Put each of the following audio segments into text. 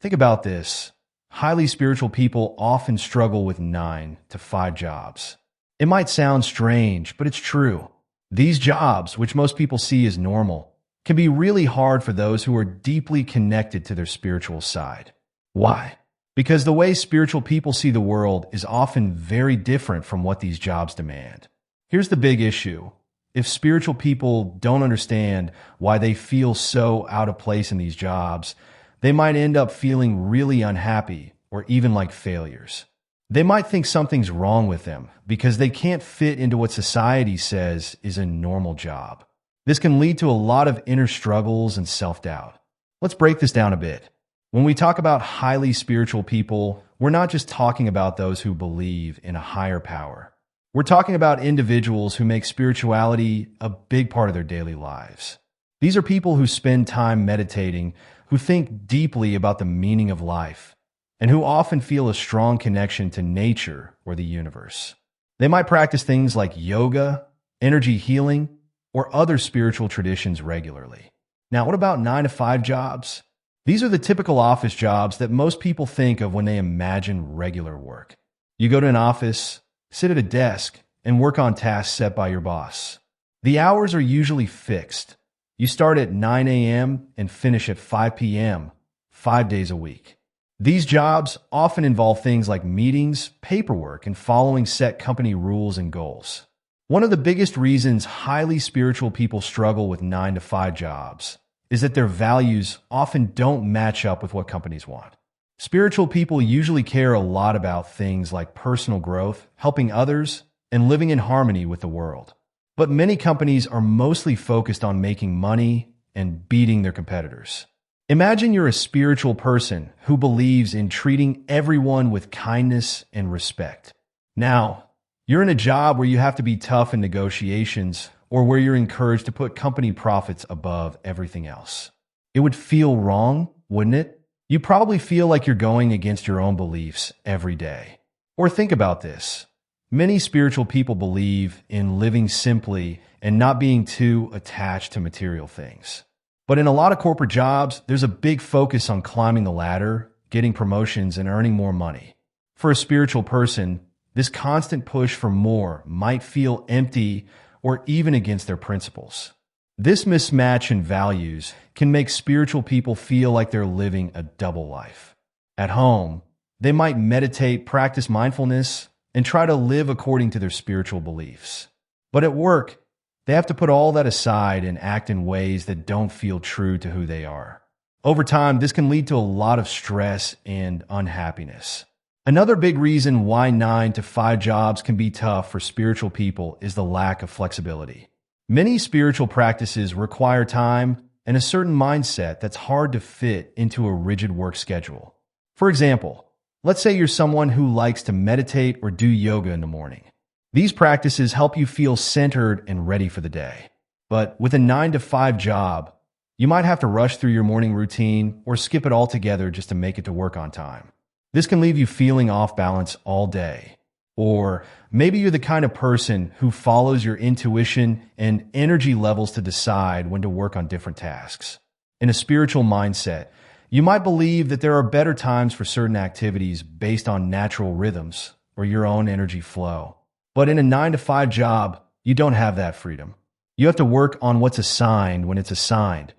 Think about this. Highly spiritual people often struggle with 9 to 5 jobs. It might sound strange, but it's true. These jobs, which most people see as normal, can be really hard for those who are deeply connected to their spiritual side. Why? Because the way spiritual people see the world is often very different from what these jobs demand. Here's the big issue. If spiritual people don't understand why they feel so out of place in these jobs, they might end up feeling really unhappy or even like failures. They might think something's wrong with them because they can't fit into what society says is a normal job. This can lead to a lot of inner struggles and self-doubt. Let's break this down a bit. When we talk about highly spiritual people, we're not just talking about those who believe in a higher power. We're talking about individuals who make spirituality a big part of their daily lives. These are people who spend time meditating, who think deeply about the meaning of life, and who often feel a strong connection to nature or the universe. They might practice things like yoga, energy healing, or other spiritual traditions regularly. Now, what about 9 to 5 jobs? These are the typical office jobs that most people think of when they imagine regular work. You go to an office, sit at a desk, and work on tasks set by your boss. The hours are usually fixed. You start at 9 a.m. and finish at 5 p.m., 5 days a week. These jobs often involve things like meetings, paperwork, and following set company rules and goals. One of the biggest reasons highly spiritual people struggle with 9 to 5 jobs is that their values often don't match up with what companies want. Spiritual people usually care a lot about things like personal growth, helping others, and living in harmony with the world. But many companies are mostly focused on making money and beating their competitors. Imagine you're a spiritual person who believes in treating everyone with kindness and respect. Now, you're in a job where you have to be tough in negotiations or where you're encouraged to put company profits above everything else. It would feel wrong, wouldn't it? You probably feel like you're going against your own beliefs every day. Or think about this. Many spiritual people believe in living simply and not being too attached to material things. But in a lot of corporate jobs, there's a big focus on climbing the ladder, getting promotions, and earning more money. For a spiritual person, this constant push for more might feel empty or even against their principles. This mismatch in values can make spiritual people feel like they're living a double life. At home, they might meditate, practice mindfulness, and try to live according to their spiritual beliefs. But at work, they have to put all that aside and act in ways that don't feel true to who they are. Over time, this can lead to a lot of stress and unhappiness. Another big reason why 9 to 5 jobs can be tough for spiritual people is the lack of flexibility. Many spiritual practices require time and a certain mindset that's hard to fit into a rigid work schedule. For example, let's say you're someone who likes to meditate or do yoga in the morning. These practices help you feel centered and ready for the day. But with a 9 to 5 job, you might have to rush through your morning routine or skip it altogether just to make it to work on time. This can leave you feeling off balance all day. Or maybe you're the kind of person who follows your intuition and energy levels to decide when to work on different tasks. In a spiritual mindset, you might believe that there are better times for certain activities based on natural rhythms or your own energy flow. But in a 9 to 5 job, you don't have that freedom. You have to work on what's assigned when it's assigned,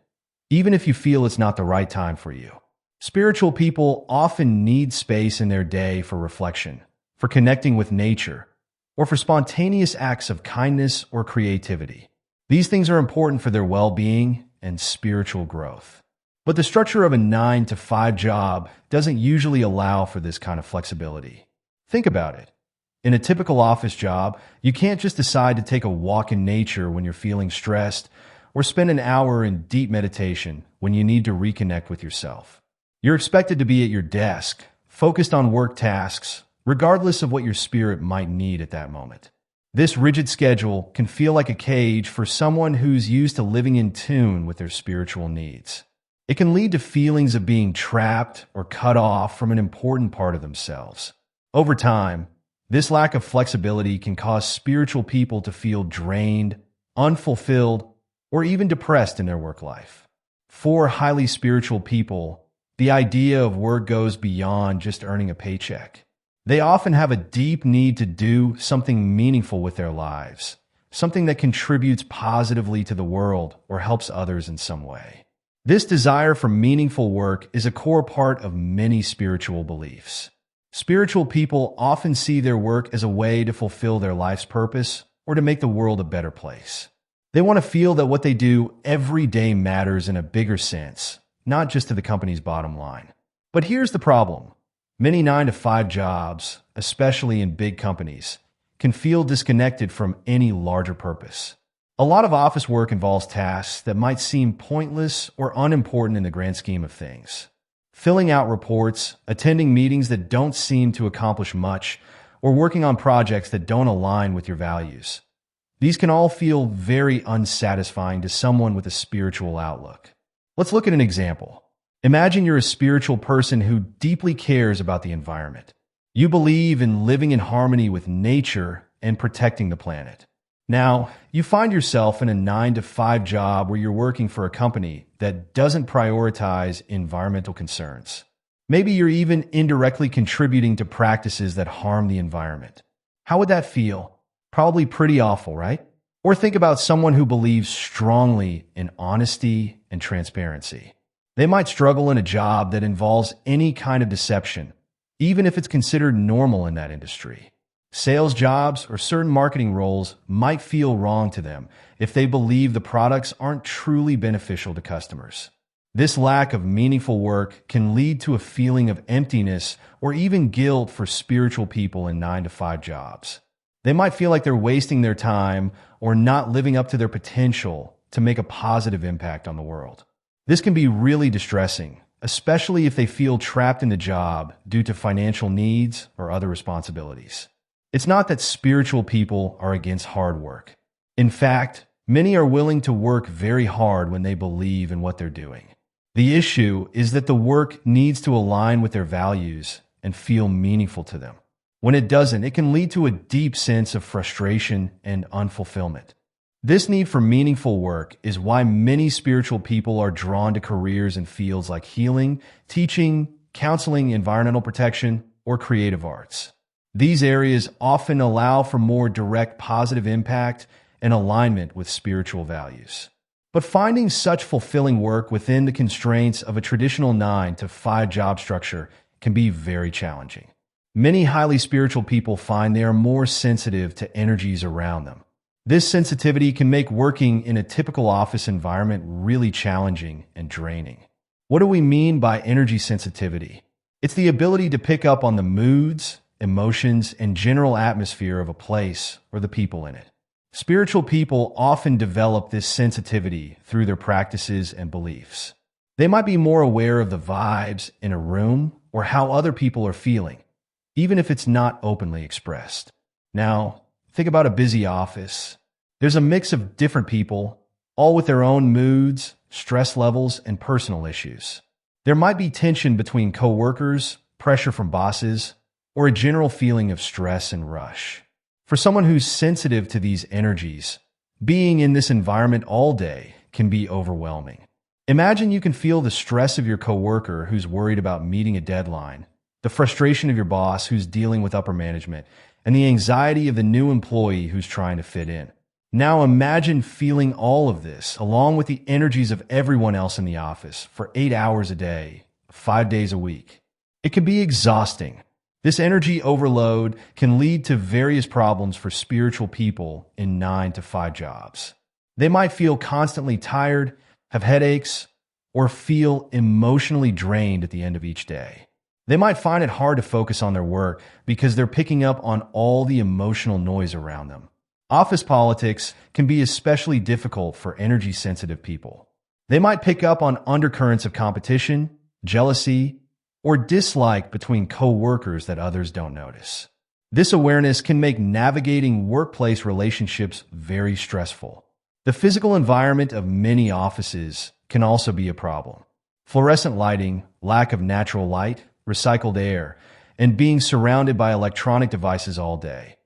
even if you feel it's not the right time for you. Spiritual people often need space in their day for reflection, for connecting with nature, or for spontaneous acts of kindness or creativity. These things are important for their well-being and spiritual growth. But the structure of a 9 to 5 job doesn't usually allow for this kind of flexibility. Think about it. In a typical office job, you can't just decide to take a walk in nature when you're feeling stressed or spend an hour in deep meditation when you need to reconnect with yourself. You're expected to be at your desk, focused on work tasks, regardless of what your spirit might need at that moment. This rigid schedule can feel like a cage for someone who's used to living in tune with their spiritual needs. It can lead to feelings of being trapped or cut off from an important part of themselves. Over time, this lack of flexibility can cause spiritual people to feel drained, unfulfilled, or even depressed in their work life. For highly spiritual people, The idea of work goes beyond just earning a paycheck. They often have a deep need to do something meaningful with their lives, something that contributes positively to the world or helps others in some way. This desire for meaningful work is a core part of many spiritual beliefs. Spiritual people often see their work as a way to fulfill their life's purpose or to make the world a better place. They want to feel that what they do every day matters in a bigger sense, not just to the company's bottom line. But here's the problem. Many 9-to-5 jobs, especially in big companies, can feel disconnected from any larger purpose. A lot of office work involves tasks that might seem pointless or unimportant in the grand scheme of things. Filling out reports, attending meetings that don't seem to accomplish much, or working on projects that don't align with your values. These can all feel very unsatisfying to someone with a spiritual outlook. Let's look at an example. Imagine you're a spiritual person who deeply cares about the environment. You believe in living in harmony with nature and protecting the planet. Now, you find yourself in a 9-to-5 job where you're working for a company that doesn't prioritize environmental concerns. Maybe you're even indirectly contributing to practices that harm the environment. How would that feel? Probably pretty awful, right? Or think about someone who believes strongly in honesty and transparency. They might struggle in a job that involves any kind of deception, even if it's considered normal in that industry. Sales jobs or certain marketing roles might feel wrong to them if they believe the products aren't truly beneficial to customers. This lack of meaningful work can lead to a feeling of emptiness or even guilt for spiritual people in 9-to-5 jobs. They might feel like they're wasting their time or not living up to their potential to make a positive impact on the world. This can be really distressing, especially if they feel trapped in the job due to financial needs or other responsibilities. It's not that spiritual people are against hard work. In fact, many are willing to work very hard when they believe in what they're doing. The issue is that the work needs to align with their values and feel meaningful to them. When it doesn't, it can lead to a deep sense of frustration and unfulfillment. This need for meaningful work is why many spiritual people are drawn to careers in fields like healing, teaching, counseling, environmental protection, or creative arts. These areas often allow for more direct positive impact and alignment with spiritual values. But finding such fulfilling work within the constraints of a traditional 9-to-5 job structure can be very challenging. Many highly spiritual people find they are more sensitive to energies around them. This sensitivity can make working in a typical office environment really challenging and draining. What do we mean by energy sensitivity? It's the ability to pick up on the moods, emotions, and general atmosphere of a place or the people in it. Spiritual people often develop this sensitivity through their practices and beliefs. They might be more aware of the vibes in a room or how other people are feeling, even if it's not openly expressed. Now, think about a busy office. There's a mix of different people, all with their own moods, stress levels, and personal issues. There might be tension between coworkers, pressure from bosses, or a general feeling of stress and rush. For someone who's sensitive to these energies, being in this environment all day can be overwhelming. Imagine you can feel the stress of your coworker who's worried about meeting a deadline, the frustration of your boss who's dealing with upper management, and the anxiety of the new employee who's trying to fit in. Now imagine feeling all of this along with the energies of everyone else in the office for 8 hours a day, 5 days a week. It can be exhausting. This energy overload can lead to various problems for spiritual people in 9-to-5 jobs. They might feel constantly tired, have headaches, or feel emotionally drained at the end of each day. They might find it hard to focus on their work because they're picking up on all the emotional noise around them. Office politics can be especially difficult for energy-sensitive people. They might pick up on undercurrents of competition, jealousy, or dislike between co-workers that others don't notice. This awareness can make navigating workplace relationships very stressful. The physical environment of many offices can also be a problem. Fluorescent lighting, lack of natural light, recycled air, and being surrounded by electronic devices all day.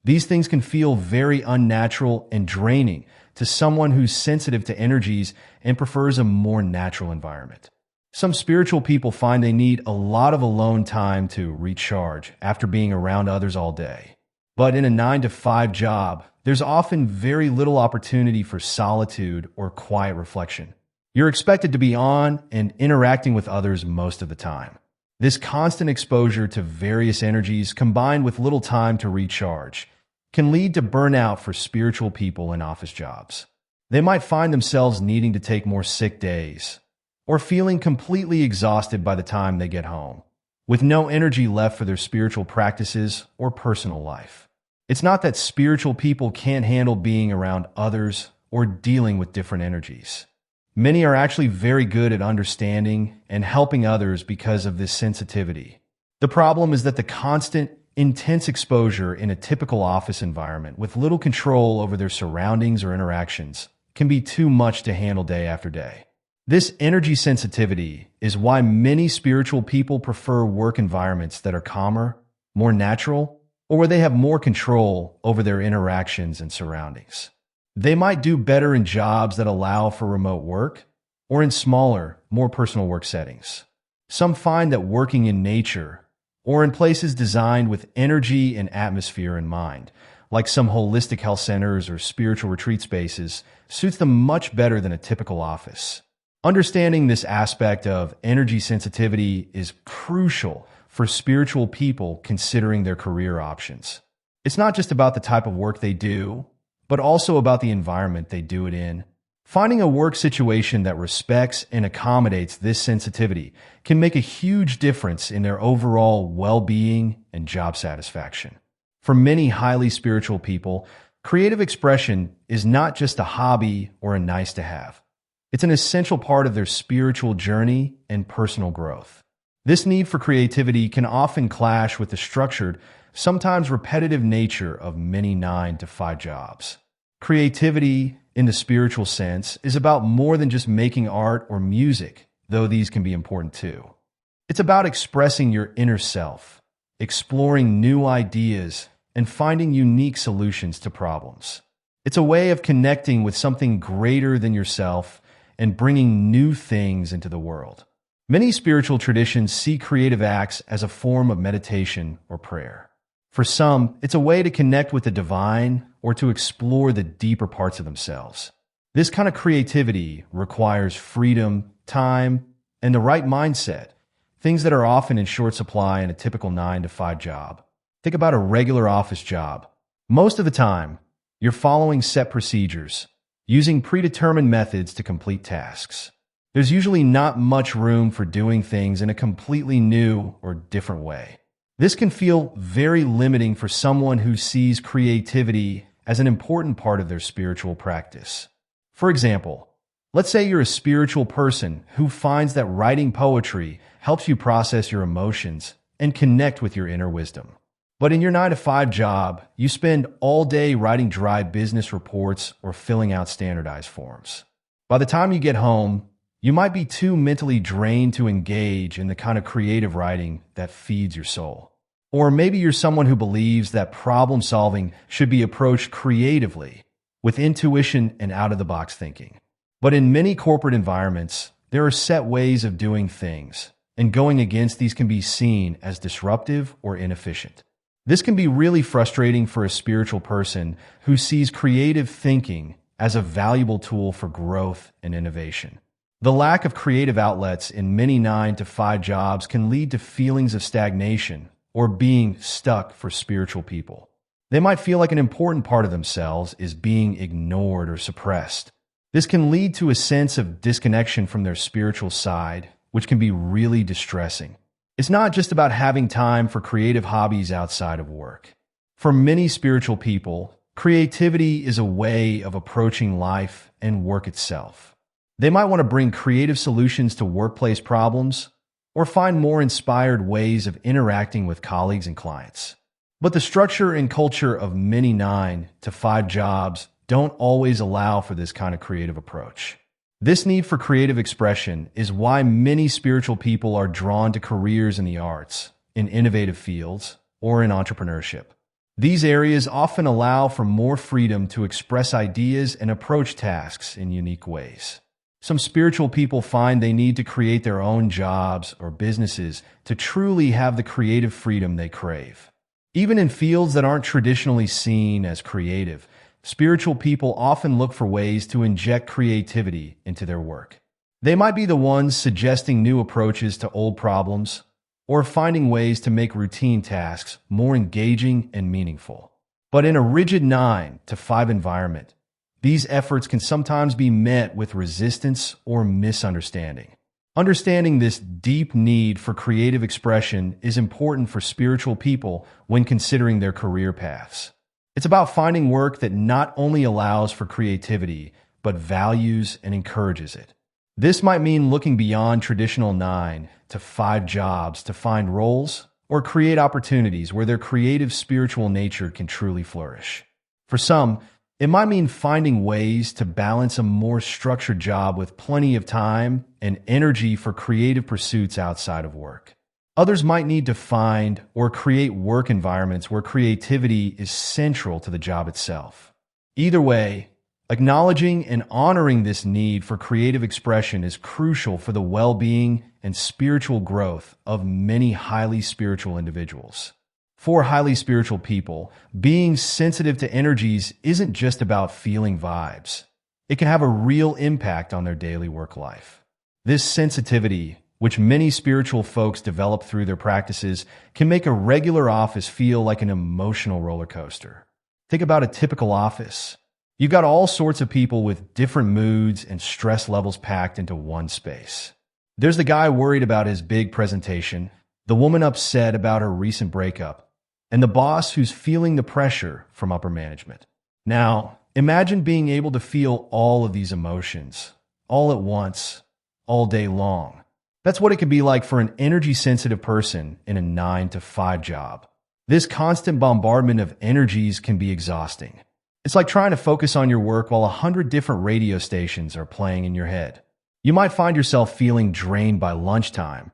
These things can feel very unnatural and draining to someone who's sensitive to energies and prefers a more natural environment. Some spiritual people find they need a lot of alone time to recharge after being around others all day. But in a 9 to 5 job, there's often very little opportunity for solitude or quiet reflection. You're expected to be on and interacting with others most of the time. This constant exposure to various energies combined with little time to recharge can lead to burnout for spiritual people in office jobs. They might find themselves needing to take more sick days or feeling completely exhausted by the time they get home, with no energy left for their spiritual practices or personal life. It's not that spiritual people can't handle being around others or dealing with different energies. Many are actually very good at understanding and helping others because of this sensitivity. The problem is that the constant, intense exposure in a typical office environment with little control over their surroundings or interactions can be too much to handle day after day. This energy sensitivity is why many spiritual people prefer work environments that are calmer, more natural, or where they have more control over their interactions and surroundings. They might do better in jobs that allow for remote work or in smaller, more personal work settings. Some find that working in nature or in places designed with energy and atmosphere in mind, like some holistic health centers or spiritual retreat spaces, suits them much better than a typical office. Understanding this aspect of energy sensitivity is crucial for spiritual people considering their career options. It's not just about the type of work they do, but also about the environment they do it in. Finding a work situation that respects and accommodates this sensitivity can make a huge difference in their overall well-being and job satisfaction. For many highly spiritual people, creative expression is not just a hobby or a nice-to-have. It's an essential part of their spiritual journey and personal growth. This need for creativity can often clash with the structured, sometimes repetitive nature of many 9 to 5 jobs. Creativity, in the spiritual sense, is about more than just making art or music, though these can be important too. It's about expressing your inner self, exploring new ideas, and finding unique solutions to problems. It's a way of connecting with something greater than yourself and bringing new things into the world. Many spiritual traditions see creative acts as a form of meditation or prayer. For some, it's a way to connect with the divine or to explore the deeper parts of themselves. This kind of creativity requires freedom, time, and the right mindset, things that are often in short supply in a typical 9 to 5 job. Think about a regular office job. Most of the time, you're following set procedures, using predetermined methods to complete tasks. There's usually not much room for doing things in a completely new or different way. This can feel very limiting for someone who sees creativity as an important part of their spiritual practice. For example, let's say you're a spiritual person who finds that writing poetry helps you process your emotions and connect with your inner wisdom. But in your 9 to 5 job, you spend all day writing dry business reports or filling out standardized forms. By the time you get home, you might be too mentally drained to engage in the kind of creative writing that feeds your soul. Or maybe you're someone who believes that problem solving should be approached creatively, with intuition and out-of-the-box thinking. But in many corporate environments, there are set ways of doing things, and going against these can be seen as disruptive or inefficient. This can be really frustrating for a spiritual person who sees creative thinking as a valuable tool for growth and innovation. The lack of creative outlets in many 9 to 5 jobs can lead to feelings of stagnation or being stuck for spiritual people. They might feel like an important part of themselves is being ignored or suppressed. This can lead to a sense of disconnection from their spiritual side, which can be really distressing. It's not just about having time for creative hobbies outside of work. For many spiritual people, creativity is a way of approaching life and work itself. They might want to bring creative solutions to workplace problems or find more inspired ways of interacting with colleagues and clients. But the structure and culture of many 9 to 5 jobs don't always allow for this kind of creative approach. This need for creative expression is why many spiritual people are drawn to careers in the arts, in innovative fields, or in entrepreneurship. These areas often allow for more freedom to express ideas and approach tasks in unique ways. Some spiritual people find they need to create their own jobs or businesses to truly have the creative freedom they crave. Even in fields that aren't traditionally seen as creative, spiritual people often look for ways to inject creativity into their work. They might be the ones suggesting new approaches to old problems or finding ways to make routine tasks more engaging and meaningful. But in a rigid 9 to 5 environment, these efforts can sometimes be met with resistance or misunderstanding. Understanding this deep need for creative expression is important for spiritual people when considering their career paths. It's about finding work that not only allows for creativity, but values and encourages it. This might mean looking beyond traditional 9 to 5 jobs to find roles or create opportunities where their creative spiritual nature can truly flourish. For some, it might mean finding ways to balance a more structured job with plenty of time and energy for creative pursuits outside of work. Others might need to find or create work environments where creativity is central to the job itself. Either way, acknowledging and honoring this need for creative expression is crucial for the well-being and spiritual growth of many highly spiritual individuals. For highly spiritual people, being sensitive to energies isn't just about feeling vibes. It can have a real impact on their daily work life. This sensitivity, which many spiritual folks develop through their practices, can make a regular office feel like an emotional roller coaster. Think about a typical office. You've got all sorts of people with different moods and stress levels packed into one space. There's the guy worried about his big presentation, the woman upset about her recent breakup, and the boss who's feeling the pressure from upper management. Now, imagine being able to feel all of these emotions, all at once, all day long. That's what it can be like for an energy-sensitive person in a 9 to 5 job. This constant bombardment of energies can be exhausting. It's like trying to focus on your work while 100 different radio stations are playing in your head. You might find yourself feeling drained by lunchtime,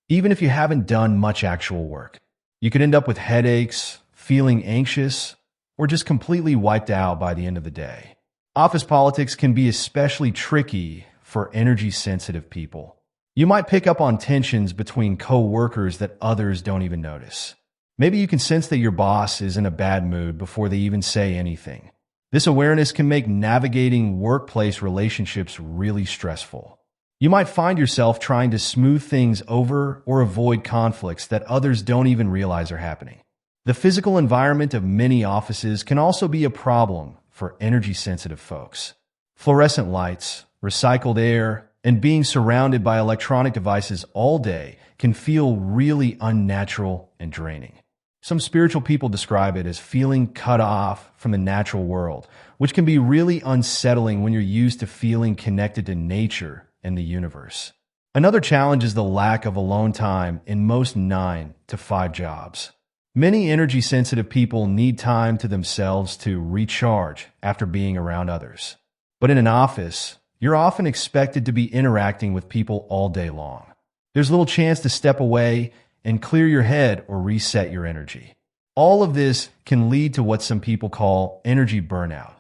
even if you haven't done much actual work. You could end up with headaches, feeling anxious, or just completely wiped out by the end of the day. Office politics can be especially tricky for energy-sensitive people. You might pick up on tensions between co-workers that others don't even notice. Maybe you can sense that your boss is in a bad mood before they even say anything. This awareness can make navigating workplace relationships really stressful. You might find yourself trying to smooth things over or avoid conflicts that others don't even realize are happening. The physical environment of many offices can also be a problem for energy-sensitive folks. Fluorescent lights, recycled air, and being surrounded by electronic devices all day can feel really unnatural and draining. Some spiritual people describe it as feeling cut off from the natural world, which can be really unsettling when you're used to feeling connected to nature and the universe. Another challenge is the lack of alone time in most 9 to 5 jobs. Many energy-sensitive people need time to themselves to recharge after being around others. But in an office, you're often expected to be interacting with people all day long. There's little chance to step away and clear your head or reset your energy. All of this can lead to what some people call energy burnout.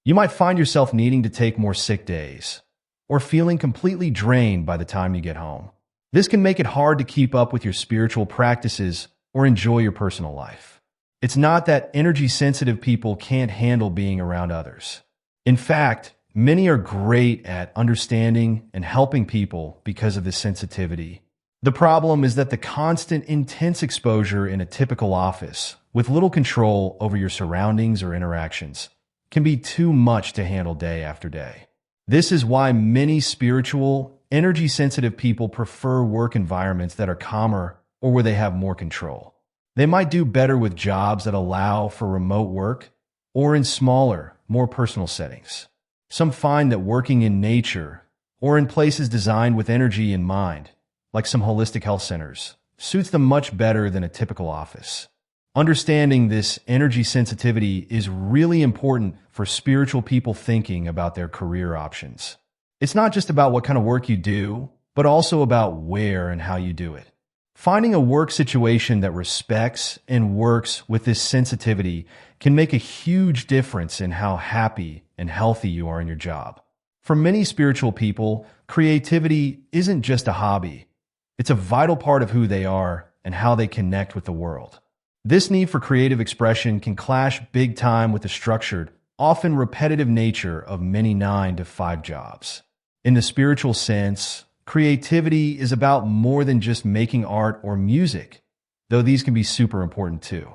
You might find yourself needing to take more sick days or feeling completely drained by the time you get home. This can make it hard to keep up with your spiritual practices or enjoy your personal life. It's not that energy-sensitive people can't handle being around others. In fact, many are great at understanding and helping people because of this sensitivity. The problem is that the constant, intense exposure in a typical office, with little control over your surroundings or interactions, can be too much to handle day after day. This is why many spiritual, energy-sensitive people prefer work environments that are calmer or where they have more control. They might do better with jobs that allow for remote work or in smaller, more personal settings. Some find that working in nature or in places designed with energy in mind, like some holistic health centers, suits them much better than a typical office. Understanding this energy sensitivity is really important for spiritual people thinking about their career options. It's not just about what kind of work you do, but also about where and how you do it. Finding a work situation that respects and works with this sensitivity can make a huge difference in how happy and healthy you are in your job. For many spiritual people, creativity isn't just a hobby. It's a vital part of who they are and how they connect with the world. This need for creative expression can clash big time with the structured, often repetitive nature of many 9 to 5 jobs. In the spiritual sense, creativity is about more than just making art or music, though these can be super important too.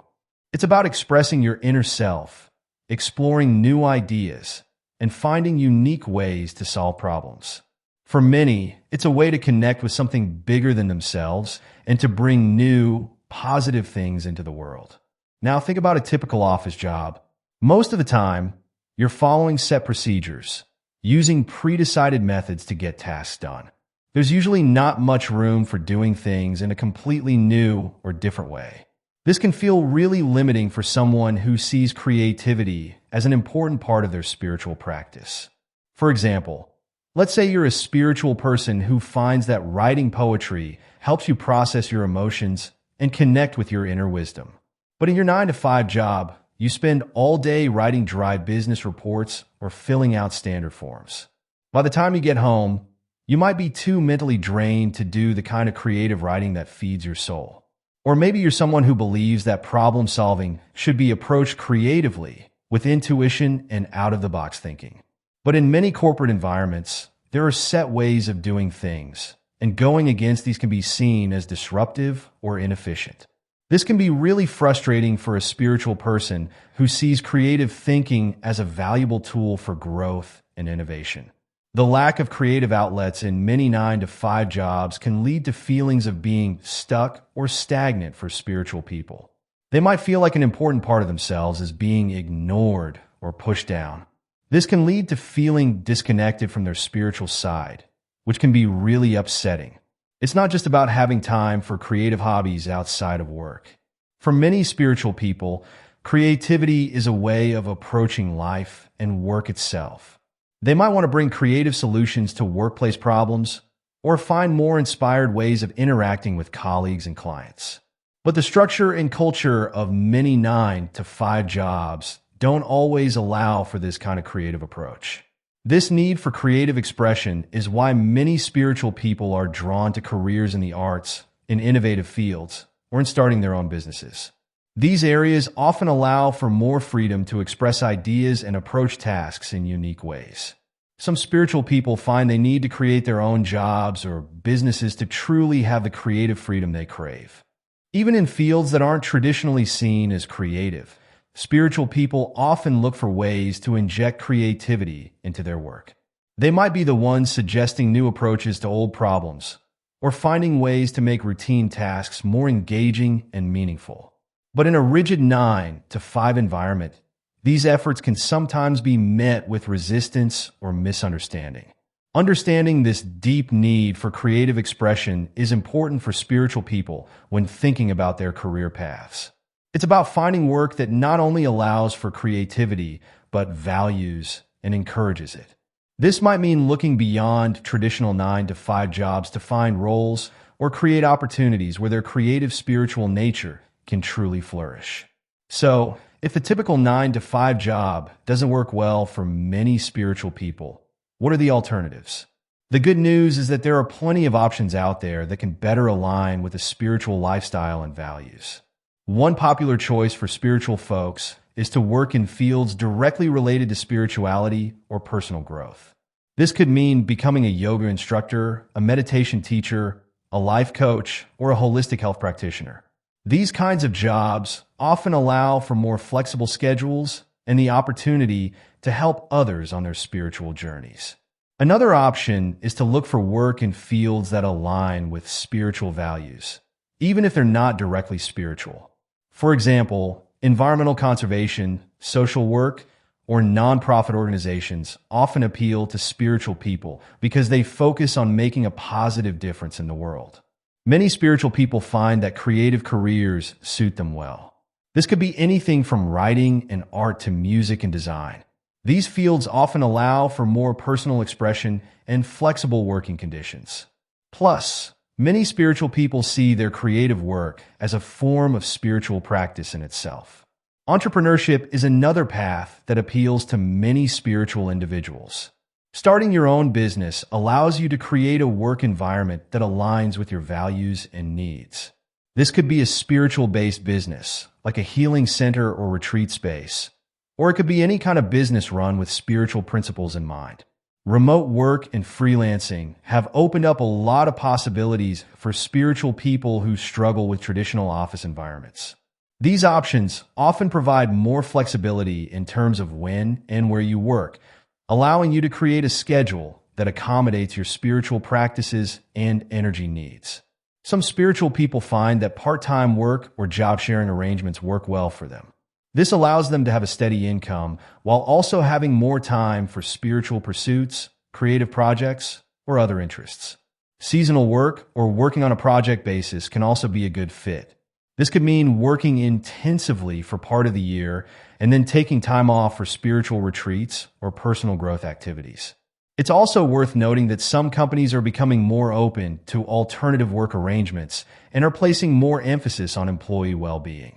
It's about expressing your inner self, exploring new ideas, and finding unique ways to solve problems. For many, it's a way to connect with something bigger than themselves and to bring new, positive things into the world. Now, think about a typical office job. Most of the time, you're following set procedures, using pre-decided methods to get tasks done. There's usually not much room for doing things in a completely new or different way. This can feel really limiting for someone who sees creativity as an important part of their spiritual practice. For example, let's say you're a spiritual person who finds that writing poetry helps you process your emotions and connect with your inner wisdom. But in your 9 to 5 job, you spend all day writing dry business reports or filling out standard forms. By the time you get home, you might be too mentally drained to do the kind of creative writing that feeds your soul. Or maybe you're someone who believes that problem solving should be approached creatively, with intuition and out-of-the-box thinking. But in many corporate environments, there are set ways of doing things, and going against these can be seen as disruptive or inefficient. This can be really frustrating for a spiritual person who sees creative thinking as a valuable tool for growth and innovation. The lack of creative outlets in many 9 to 5 jobs can lead to feelings of being stuck or stagnant for spiritual people. They might feel like an important part of themselves is being ignored or pushed down. This can lead to feeling disconnected from their spiritual side, which can be really upsetting. It's not just about having time for creative hobbies outside of work. For many spiritual people, creativity is a way of approaching life and work itself. They might want to bring creative solutions to workplace problems or find more inspired ways of interacting with colleagues and clients. But the structure and culture of many 9 to 5 jobs don't always allow for this kind of creative approach. This need for creative expression is why many spiritual people are drawn to careers in the arts, in innovative fields, or in starting their own businesses. These areas often allow for more freedom to express ideas and approach tasks in unique ways. Some spiritual people find they need to create their own jobs or businesses to truly have the creative freedom they crave. Even in fields that aren't traditionally seen as creative, spiritual people often look for ways to inject creativity into their work. They might be the ones suggesting new approaches to old problems, or finding ways to make routine tasks more engaging and meaningful. But in a rigid 9 to 5 environment, these efforts can sometimes be met with resistance or misunderstanding. Understanding this deep need for creative expression is important for spiritual people when thinking about their career paths. It's about finding work that not only allows for creativity, but values and encourages it. This might mean looking beyond traditional 9 to 5 jobs to find roles or create opportunities where their creative spiritual nature can truly flourish. So, if the typical 9 to 5 job doesn't work well for many spiritual people, what are the alternatives? The good news is that there are plenty of options out there that can better align with a spiritual lifestyle and values. One popular choice for spiritual folks is to work in fields directly related to spirituality or personal growth. This could mean becoming a yoga instructor, a meditation teacher, a life coach, or a holistic health practitioner. These kinds of jobs often allow for more flexible schedules and the opportunity to help others on their spiritual journeys. Another option is to look for work in fields that align with spiritual values, even if they're not directly spiritual. For example, environmental conservation, social work, or nonprofit organizations often appeal to spiritual people because they focus on making a positive difference in the world. Many spiritual people find that creative careers suit them well. This could be anything from writing and art to music and design. These fields often allow for more personal expression and flexible working conditions. Plus, many spiritual people see their creative work as a form of spiritual practice in itself. Entrepreneurship is another path that appeals to many spiritual individuals. Starting your own business allows you to create a work environment that aligns with your values and needs. This could be a spiritual-based business, like a healing center or retreat space, or it could be any kind of business run with spiritual principles in mind. Remote work and freelancing have opened up a lot of possibilities for spiritual people who struggle with traditional office environments. These options often provide more flexibility in terms of when and where you work, allowing you to create a schedule that accommodates your spiritual practices and energy needs. Some spiritual people find that part-time work or job-sharing arrangements work well for them. This allows them to have a steady income while also having more time for spiritual pursuits, creative projects, or other interests. Seasonal work or working on a project basis can also be a good fit. This could mean working intensively for part of the year and then taking time off for spiritual retreats or personal growth activities. It's also worth noting that some companies are becoming more open to alternative work arrangements and are placing more emphasis on employee well-being.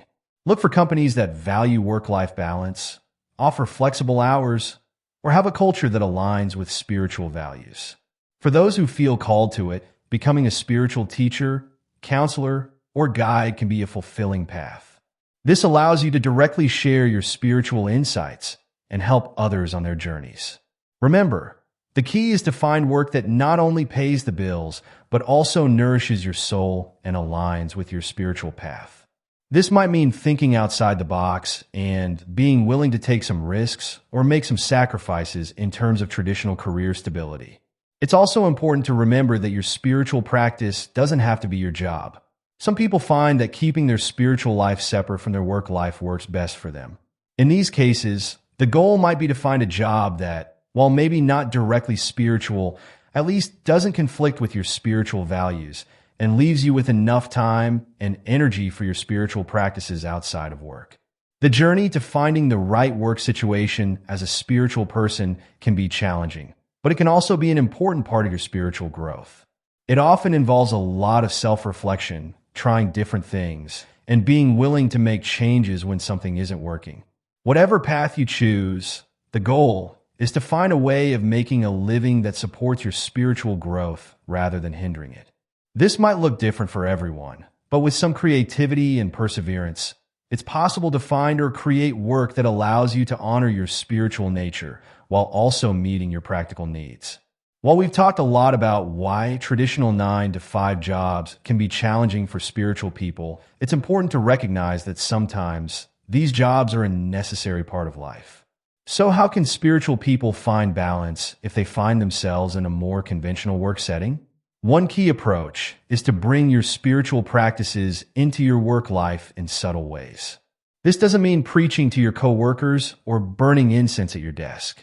Look for companies that value work-life balance, offer flexible hours, or have a culture that aligns with spiritual values. For those who feel called to it, becoming a spiritual teacher, counselor, or guide can be a fulfilling path. This allows you to directly share your spiritual insights and help others on their journeys. Remember, the key is to find work that not only pays the bills, but also nourishes your soul and aligns with your spiritual path. This might mean thinking outside the box and being willing to take some risks or make some sacrifices in terms of traditional career stability. It's also important to remember that your spiritual practice doesn't have to be your job. Some people find that keeping their spiritual life separate from their work life works best for them. In these cases, the goal might be to find a job that, while maybe not directly spiritual, at least doesn't conflict with your spiritual values and leaves you with enough time and energy for your spiritual practices outside of work. The journey to finding the right work situation as a spiritual person can be challenging, but it can also be an important part of your spiritual growth. It often involves a lot of self-reflection, trying different things, and being willing to make changes when something isn't working. Whatever path you choose, the goal is to find a way of making a living that supports your spiritual growth rather than hindering it. This might look different for everyone, but with some creativity and perseverance, it's possible to find or create work that allows you to honor your spiritual nature while also meeting your practical needs. While we've talked a lot about why traditional 9-to-5 jobs can be challenging for spiritual people, it's important to recognize that sometimes these jobs are a necessary part of life. So how can spiritual people find balance if they find themselves in a more conventional work setting? One key approach is to bring your spiritual practices into your work life in subtle ways. This doesn't mean preaching to your coworkers or burning incense at your desk.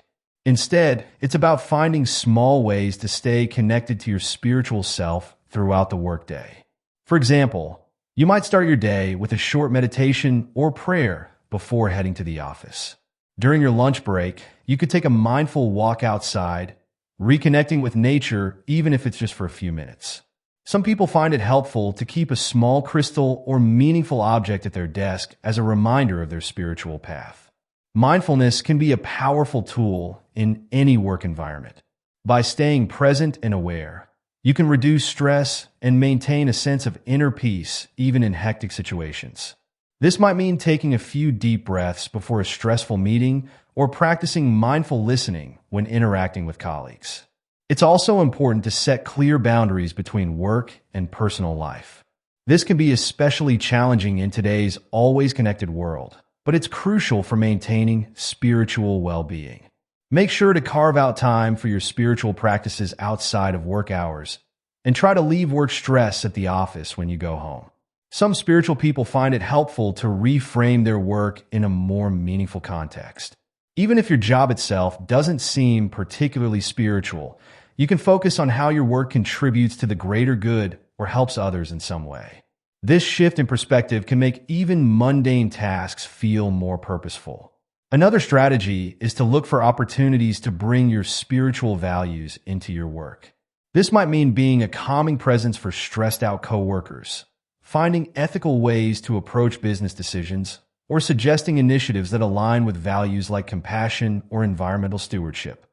Instead, it's about finding small ways to stay connected to your spiritual self throughout the workday. For example, you might start your day with a short meditation or prayer before heading to the office. During your lunch break, you could take a mindful walk outside, reconnecting with nature even if it's just for a few minutes. Some people find it helpful to keep a small crystal or meaningful object at their desk as a reminder of their spiritual path. Mindfulness can be a powerful tool in any work environment. By staying present and aware, you can reduce stress and maintain a sense of inner peace even in hectic situations. This might mean taking a few deep breaths before a stressful meeting or practicing mindful listening when interacting with colleagues. It's also important to set clear boundaries between work and personal life. This can be especially challenging in today's always connected world, but it's crucial for maintaining spiritual well-being. Make sure to carve out time for your spiritual practices outside of work hours and try to leave work stress at the office when you go home. Some spiritual people find it helpful to reframe their work in a more meaningful context. Even if your job itself doesn't seem particularly spiritual, you can focus on how your work contributes to the greater good or helps others in some way. This shift in perspective can make even mundane tasks feel more purposeful. Another strategy is to look for opportunities to bring your spiritual values into your work. This might mean being a calming presence for stressed out coworkers, finding ethical ways to approach business decisions, or suggesting initiatives that align with values like compassion or environmental stewardship.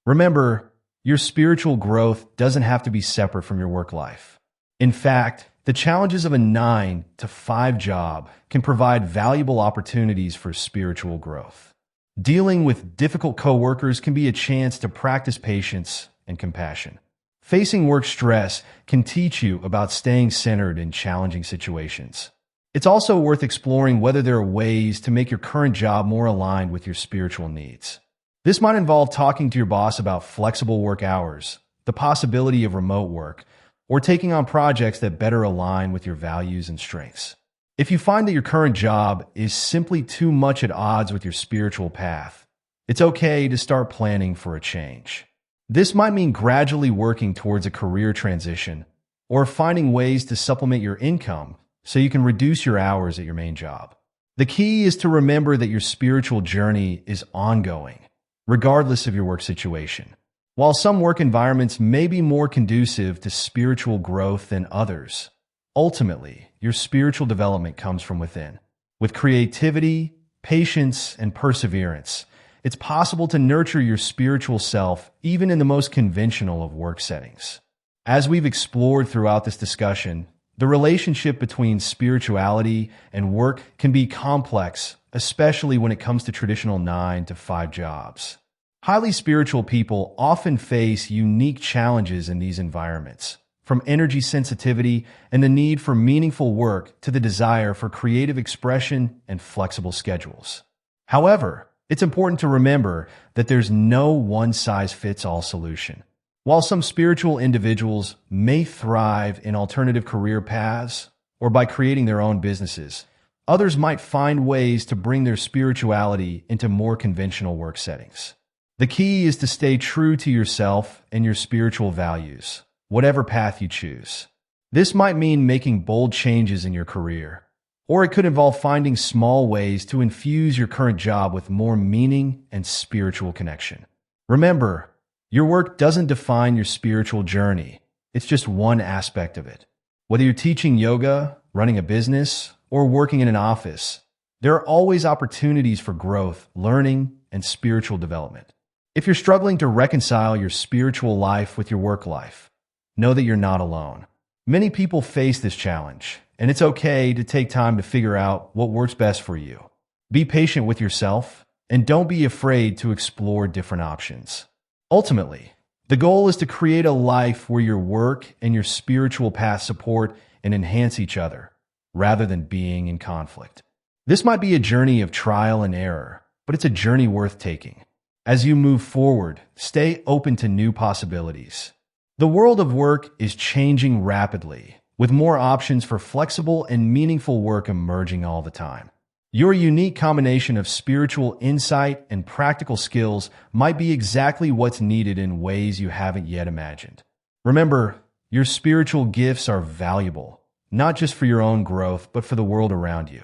Remember, Your spiritual growth doesn't have to be separate from your work life. In fact, the challenges of a 9 to 5 job can provide valuable opportunities for spiritual growth. Dealing with difficult coworkers can be a chance to practice patience and compassion. Facing work stress can teach you about staying centered in challenging situations. It's also worth exploring whether there are ways to make your current job more aligned with your spiritual needs. This might involve talking to your boss about flexible work hours, the possibility of remote work, or taking on projects that better align with your values and strengths. If you find that your current job is simply too much at odds with your spiritual path, it's okay to start planning for a change. This might mean gradually working towards a career transition or finding ways to supplement your income so you can reduce your hours at your main job. The key is to remember that your spiritual journey is ongoing, regardless of your work situation. While some work environments may be more conducive to spiritual growth than others, ultimately, your spiritual development comes from within. With creativity, patience, and perseverance, it's possible to nurture your spiritual self even in the most conventional of work settings. As we've explored throughout this discussion, the relationship between spirituality and work can be complex, especially when it comes to traditional 9 to 5 jobs. Highly spiritual people often face unique challenges in these environments, from energy sensitivity and the need for meaningful work to the desire for creative expression and flexible schedules. However, it's important to remember that there's no one-size-fits-all solution. While some spiritual individuals may thrive in alternative career paths or by creating their own businesses, others might find ways to bring their spirituality into more conventional work settings. The key is to stay true to yourself and your spiritual values, whatever path you choose. This might mean making bold changes in your career, or it could involve finding small ways to infuse your current job with more meaning and spiritual connection. Remember, your work doesn't define your spiritual journey. It's just one aspect of it. Whether you're teaching yoga, running a business, or working in an office, there are always opportunities for growth, learning, and spiritual development. If you're struggling to reconcile your spiritual life with your work life, know that you're not alone. Many people face this challenge, and it's okay to take time to figure out what works best for you. Be patient with yourself, and don't be afraid to explore different options. Ultimately, the goal is to create a life where your work and your spiritual path support and enhance each other, rather than being in conflict. This might be a journey of trial and error, but it's a journey worth taking. As you move forward, stay open to new possibilities. The world of work is changing rapidly, with more options for flexible and meaningful work emerging all the time. Your unique combination of spiritual insight and practical skills might be exactly what's needed in ways you haven't yet imagined. Remember, your spiritual gifts are valuable, not just for your own growth, but for the world around you.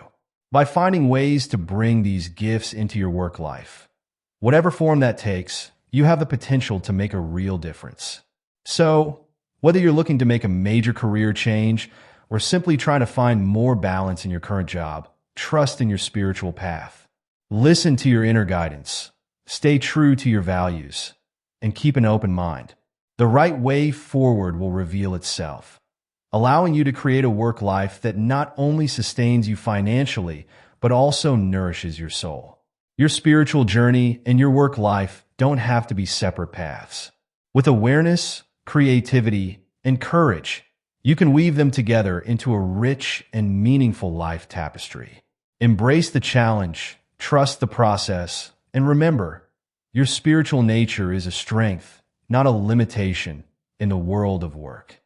By finding ways to bring these gifts into your work life, whatever form that takes, you have the potential to make a real difference. So, whether you're looking to make a major career change or simply trying to find more balance in your current job, trust in your spiritual path. Listen to your inner guidance. Stay true to your values, and keep an open mind. The right way forward will reveal itself, allowing you to create a work life that not only sustains you financially, but also nourishes your soul. Your spiritual journey and your work life don't have to be separate paths. With awareness, creativity, and courage, you can weave them together into a rich and meaningful life tapestry. Embrace the challenge, trust the process, and remember, your spiritual nature is a strength, not a limitation, in the world of work.